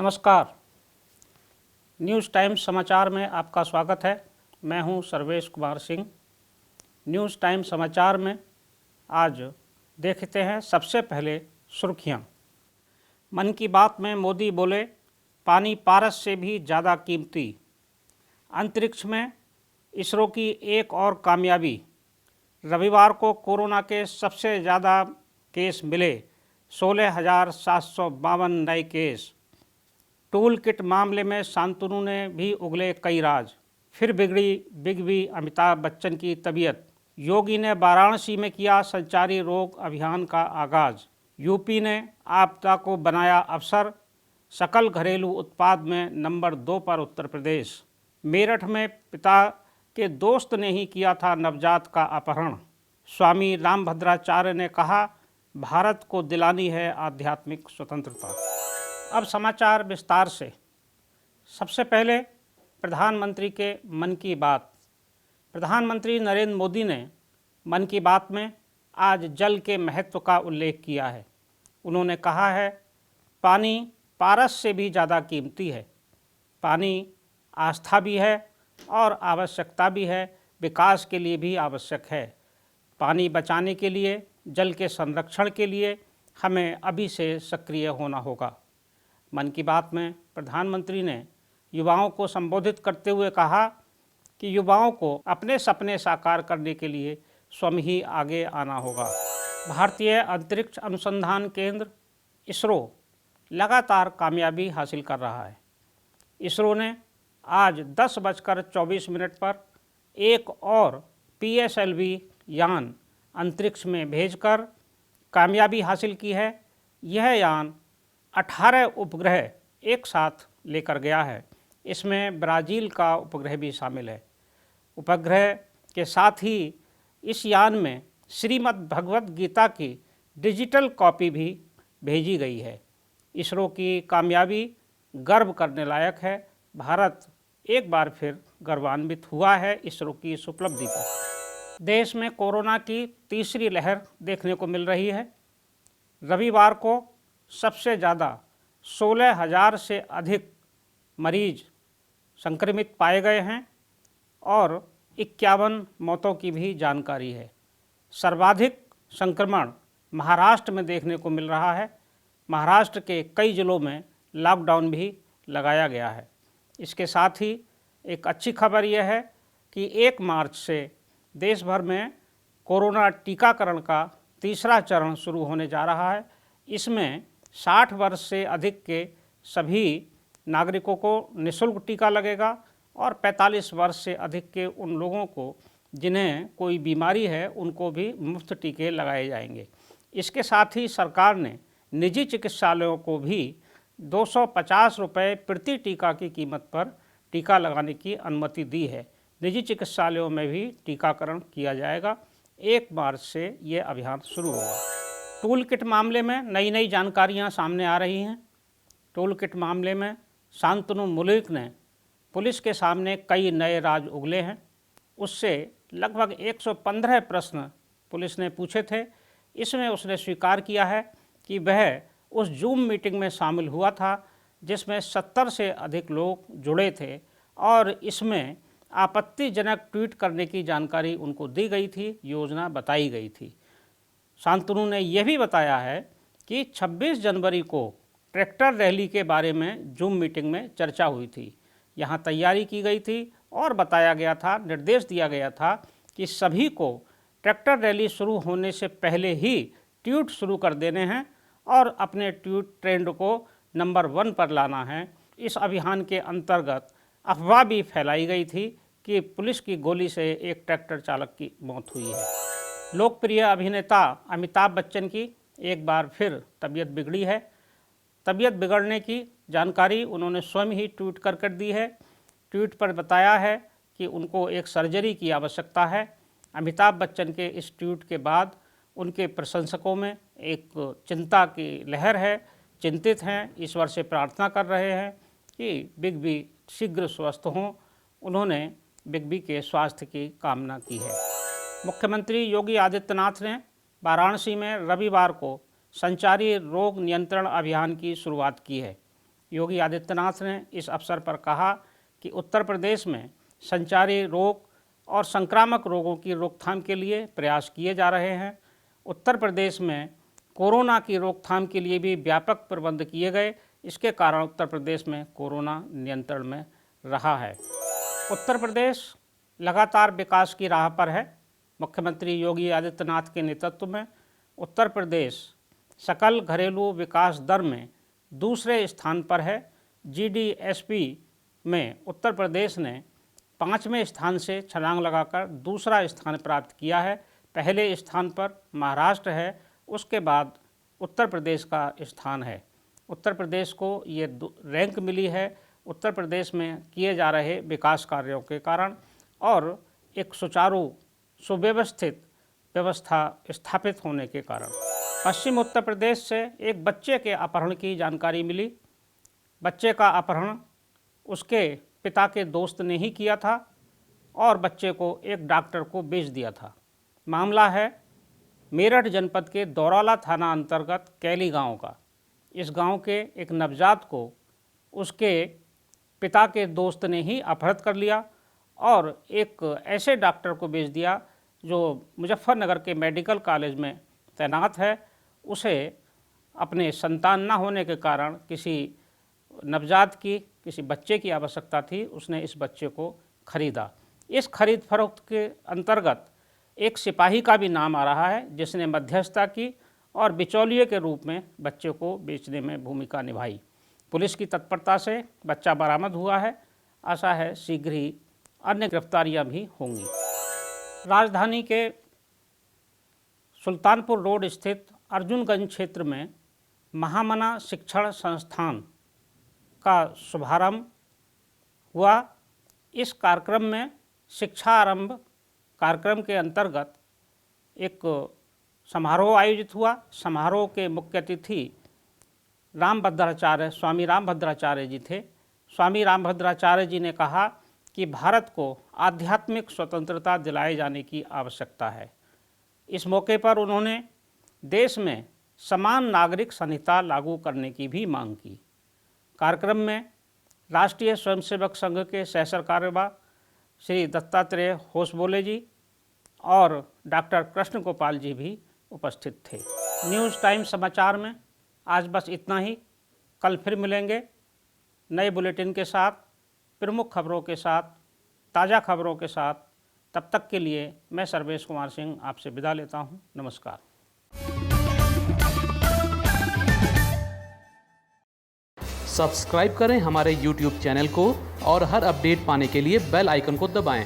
नमस्कार। News times समाचार में आपका स्वागत है। मैं हूं सर्वेश कुमार सिंह। न्यूज़ टाइम्स समाचार में आज देखते हैं सबसे पहले सुर्खियां। मन की बात में मोदी बोले, पानी पारस से भी ज़्यादा कीमती। अंतरिक्ष में इसरो की एक और कामयाबी। रविवार को कोरोना के सबसे ज़्यादा केस मिले, 16,752 नए केस। टूल किट मामले में शांतनु ने भी उगले कई राज। फिर बिगड़ी बिग बी अमिताभ बच्चन की तबीयत। योगी ने वाराणसी में किया संचारी रोग अभियान का आगाज। यूपी ने आपदा को बनाया अवसर। सकल घरेलू उत्पाद में नंबर 2 पर उत्तर प्रदेश। मेरठ में पिता के दोस्त ने ही किया था नवजात का अपहरण। स्वामी रामभद्राचार्य ने कहा, भारत को दिलानी है आध्यात्मिक स्वतंत्रता। अब समाचार विस्तार से। सबसे पहले प्रधानमंत्री के मन की बात। प्रधानमंत्री नरेंद्र मोदी ने मन की बात में आज जल के महत्व का उल्लेख किया है। उन्होंने कहा है, पानी पारस से भी ज़्यादा कीमती है। पानी आस्था भी है और आवश्यकता भी है, विकास के लिए भी आवश्यक है। पानी बचाने के लिए, जल के संरक्षण के लिए हमें अभी से सक्रिय होना होगा। मन की बात में प्रधानमंत्री ने युवाओं को संबोधित करते हुए कहा कि युवाओं को अपने सपने साकार करने के लिए स्वयं ही आगे आना होगा। भारतीय अंतरिक्ष अनुसंधान केंद्र इसरो लगातार कामयाबी हासिल कर रहा है। इसरो ने आज 10:24 पर एक और PSLV यान अंतरिक्ष में भेजकर कामयाबी हासिल की है। यह यान 18 उपग्रह एक साथ लेकर गया है। इसमें ब्राज़ील का उपग्रह भी शामिल है। उपग्रह के साथ ही इस यान में श्रीमद् भगवद गीता की डिजिटल कॉपी भी भेजी गई है। इसरो की कामयाबी गर्व करने लायक है। भारत एक बार फिर गर्वान्वित हुआ है इसरो की इस उपलब्धि पर। देश में कोरोना की तीसरी लहर देखने को मिल रही है। रविवार को सबसे ज़्यादा 16,000 से अधिक मरीज संक्रमित पाए गए हैं और 51 मौतों की भी जानकारी है। सर्वाधिक संक्रमण महाराष्ट्र में देखने को मिल रहा है। महाराष्ट्र के कई जिलों में लॉकडाउन भी लगाया गया है। इसके साथ ही एक अच्छी खबर यह है कि 1 मार्च से देश भर में कोरोना टीकाकरण का तीसरा चरण शुरू होने जा रहा है। इसमें 60 वर्ष से अधिक के सभी नागरिकों को निःशुल्क टीका लगेगा और 45 वर्ष से अधिक के उन लोगों को जिन्हें कोई बीमारी है उनको भी मुफ्त टीके लगाए जाएंगे। इसके साथ ही सरकार ने निजी चिकित्सालयों को भी 250 रुपये प्रति टीका की कीमत पर टीका लगाने की अनुमति दी है। निजी चिकित्सालयों में भी टीकाकरण किया जाएगा। 1 मार्च से ये अभियान शुरू होगा। टूल किट मामले में नई नई जानकारियां सामने आ रही हैं। टूल किट मामले में शांतनु मुलिक ने पुलिस के सामने कई नए राज उगले हैं। उससे लगभग 115 प्रश्न पुलिस ने पूछे थे। इसमें उसने स्वीकार किया है कि वह उस जूम मीटिंग में शामिल हुआ था जिसमें 70 से अधिक लोग जुड़े थे और इसमें आपत्तिजनक ट्वीट करने की जानकारी उनको दी गई थी, योजना बताई गई थी। शांतनु ने यह भी बताया है कि 26 जनवरी को ट्रैक्टर रैली के बारे में जूम मीटिंग में चर्चा हुई थी। यहाँ तैयारी की गई थी और बताया गया था, निर्देश दिया गया था कि सभी को ट्रैक्टर रैली शुरू होने से पहले ही ट्वीट शुरू कर देने हैं और अपने ट्वीट ट्रेंड को नंबर 1 पर लाना है। इस अभियान के अंतर्गत अफवाह भी फैलाई गई थी कि पुलिस की गोली से एक ट्रैक्टर चालक की मौत हुई है। लोकप्रिय अभिनेता अमिताभ बच्चन की एक बार फिर तबीयत बिगड़ी है। तबीयत बिगड़ने की जानकारी उन्होंने स्वयं ही ट्वीट कर दी है। ट्वीट पर बताया है कि उनको एक सर्जरी की आवश्यकता है। अमिताभ बच्चन के इस ट्वीट के बाद उनके प्रशंसकों में एक चिंता की लहर है। चिंतित हैं, ईश्वर से प्रार्थना कर रहे हैं कि बिग बी शीघ्र स्वस्थ हों। उन्होंने बिग बी के स्वास्थ्य की कामना की है। मुख्यमंत्री योगी आदित्यनाथ ने वाराणसी में रविवार को संचारी रोग नियंत्रण अभियान की शुरुआत की है। योगी आदित्यनाथ ने इस अवसर पर कहा कि उत्तर प्रदेश में संचारी रोग और संक्रामक रोगों की रोकथाम के लिए प्रयास किए जा रहे हैं। उत्तर प्रदेश में कोरोना की रोकथाम के लिए भी व्यापक प्रबंध किए गए। इसके कारण उत्तर प्रदेश में कोरोना नियंत्रण में रहा है। उत्तर प्रदेश लगातार विकास की राह पर है। मुख्यमंत्री योगी आदित्यनाथ के नेतृत्व में उत्तर प्रदेश सकल घरेलू विकास दर में दूसरे स्थान पर है। GDSP में उत्तर प्रदेश ने 5वें स्थान से छलांग लगाकर दूसरा स्थान प्राप्त किया है। पहले स्थान पर महाराष्ट्र है, उसके बाद उत्तर प्रदेश का स्थान है। उत्तर प्रदेश को ये रैंक मिली है उत्तर प्रदेश में किए जा रहे विकास कार्यों के कारण और एक सुचारू सुव्यवस्थित व्यवस्था स्थापित होने के कारण। पश्चिम उत्तर प्रदेश से एक बच्चे के अपहरण की जानकारी मिली। बच्चे का अपहरण उसके पिता के दोस्त ने ही किया था और बच्चे को एक डॉक्टर को बेच दिया था। मामला है मेरठ जनपद के दौराला थाना अंतर्गत कैली गांव का। इस गांव के एक नवजात को उसके पिता के दोस्त ने ही अपहृत कर लिया और एक ऐसे डॉक्टर को बेच दिया जो मुजफ्फरनगर के मेडिकल कॉलेज में तैनात है। उसे अपने संतान न होने के कारण किसी नवजात की, किसी बच्चे की आवश्यकता थी। उसने इस बच्चे को खरीदा। इस खरीद फरोख्त के अंतर्गत एक सिपाही का भी नाम आ रहा है जिसने मध्यस्थता की और बिचौलिए के रूप में बच्चे को बेचने में भूमिका निभाई। पुलिस की तत्परता से बच्चा बरामद हुआ है। आशा है शीघ्र ही अन्य गिरफ्तारियां भी होंगी। राजधानी के सुल्तानपुर रोड स्थित अर्जुनगंज क्षेत्र में महामना शिक्षण संस्थान का शुभारंभ हुआ। इस कार्यक्रम में शिक्षा आरंभ कार्यक्रम के अंतर्गत एक समारोह आयोजित हुआ। समारोह के मुख्य अतिथि स्वामी रामभद्राचार्य जी थे। स्वामी रामभद्राचार्य जी ने कहा कि भारत को आध्यात्मिक स्वतंत्रता दिलाए जाने की आवश्यकता है। इस मौके पर उन्होंने देश में समान नागरिक संहिता लागू करने की भी मांग की। कार्यक्रम में राष्ट्रीय स्वयंसेवक संघ के सह सरकार्यवाह श्री दत्तात्रेय होसबोले जी और डॉक्टर कृष्ण गोपाल जी भी उपस्थित थे। न्यूज़ टाइम समाचार में आज बस इतना ही। कल फिर मिलेंगे नए बुलेटिन के साथ, प्रमुख खबरों के साथ, ताज़ा खबरों के साथ। तब तक के लिए मैं सर्वेश कुमार सिंह आपसे विदा लेता हूँ। नमस्कार। सब्सक्राइब करें हमारे YouTube चैनल को और हर अपडेट पाने के लिए बेल आइकन को दबाएं।